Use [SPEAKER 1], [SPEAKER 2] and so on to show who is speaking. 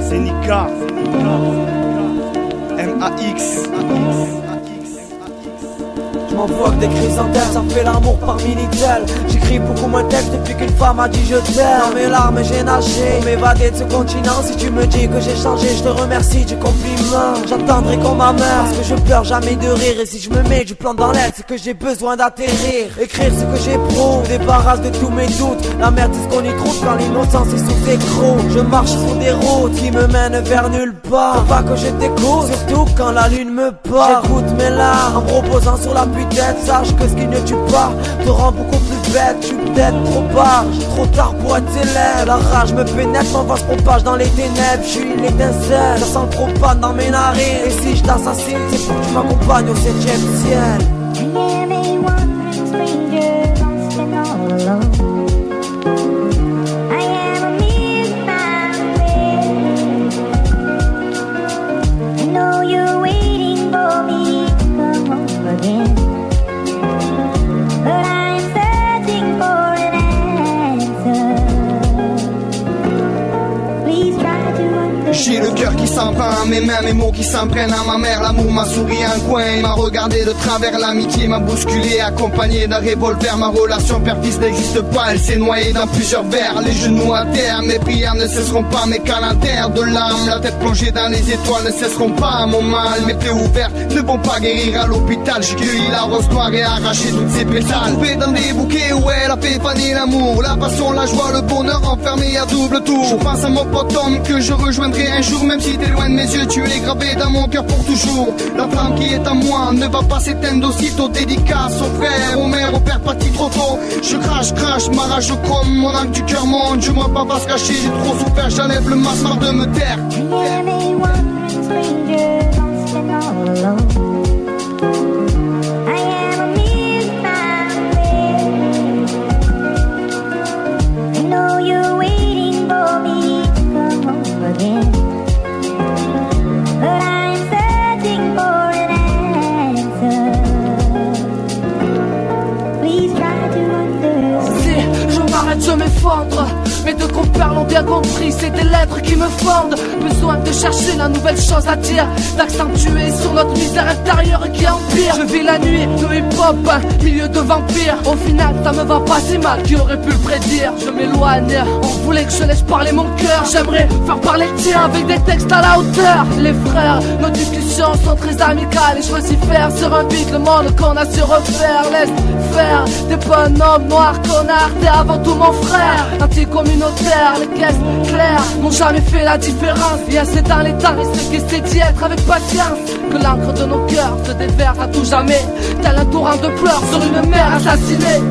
[SPEAKER 1] c'est Nika. MAX.
[SPEAKER 2] Je m'envoie que des chrysanthèmes, ça fait l'amour par Minitel. J'écris beaucoup moins de textes depuis qu'une femme a dit je t'aime. Dans mes larmes j'ai nagé, pour m'évader de ce continent. Si tu me dis que j'ai changé, je te remercie du compliment. J'attendrai qu'on m'amène, parce que je pleure jamais de rire. Et si je me mets du plomb dans l'aile, c'est que j'ai besoin d'atterrir. Écrire ce que j'éprouve, débarrasse de tous mes doutes. La merde c'est ce qu'on y trouve quand l'innocence est sous écrou. Je marche sur des routes qui me mènent vers nulle part. Faut pas que je t'écoute, surtout quand la lune me part. J'écoute mes larmes en me reposant sur la tête. Sache que ce qui ne tue pas te rend beaucoup plus bête. Je suis peut-être trop barge, trop tard pour être célèbre. La rage me pénètre, mon voix se propage dans les ténèbres. Je suis l'étincelle, ça sent le propane dans mes narines. Et si je t'assassine, c'est pour que tu m'accompagnes au 7ème ciel.
[SPEAKER 3] J'ai le cœur qui s'en prend à mes mains, mes mots qui s'en prennent à ma mère. L'amour m'a souri un coin, il m'a regardé de travers. L'amitié m'a bousculé, accompagné d'un revolver. Ma relation père-fils n'existe pas, elle s'est noyée dans plusieurs verres. Les genoux à terre, mes prières ne cesseront pas. Mes calendriers de larmes, la tête plongée dans les étoiles ne cesseront pas. Mon mal, mes plaies ouvertes ne vont pas guérir à l'hôpital. J'ai cueilli la rose noire et arraché toutes ses pétales. Coupé dans des bouquets où elle a fait faner l'amour, la passion, la joie, le bonheur enfermé à double tour. Je pense à mon pote homme que je rejoindrai un jour. Même si t'es loin de mes yeux, tu es gravé dans mon cœur pour toujours. La flamme qui est en moi ne va pas s'éteindre aussitôt. Dédicace au frère, au mère, au père parti trop tôt. Je crache, ma rage comme mon âme du cœur monte. Je vois pas se cacher, j'ai trop souffert, j'enlève le masque de me taire.
[SPEAKER 4] Je m'effondre, mes deux compères l'ont bien compris, c'est des lettres qui me fondent. Besoin de chercher la nouvelle chose à dire, d'accentuer sur notre misère intérieure qui empire. Je vis la nuit, de hip-hop, milieu de vampires. Au final ça me va pas si mal, qui aurait pu le prédire. Je m'éloigne, on voulait que je laisse parler mon cœur. J'aimerais faire parler le tien avec des textes à la hauteur. Les frères, nos discussions sont très amicales. Et je vocifère sur un beat le monde qu'on a su refaire. Laisse faire des bonhommes noirs connards. T'es avant tout mon frère, anti-communautaire. Les caisses claires n'ont jamais fait la différence. Et assez dans les temps, et ce qui c'est d'y être avec patience. Que l'encre de nos cœurs se déverse à tout jamais, tel un torrent de pleurs sur une mère assassinée.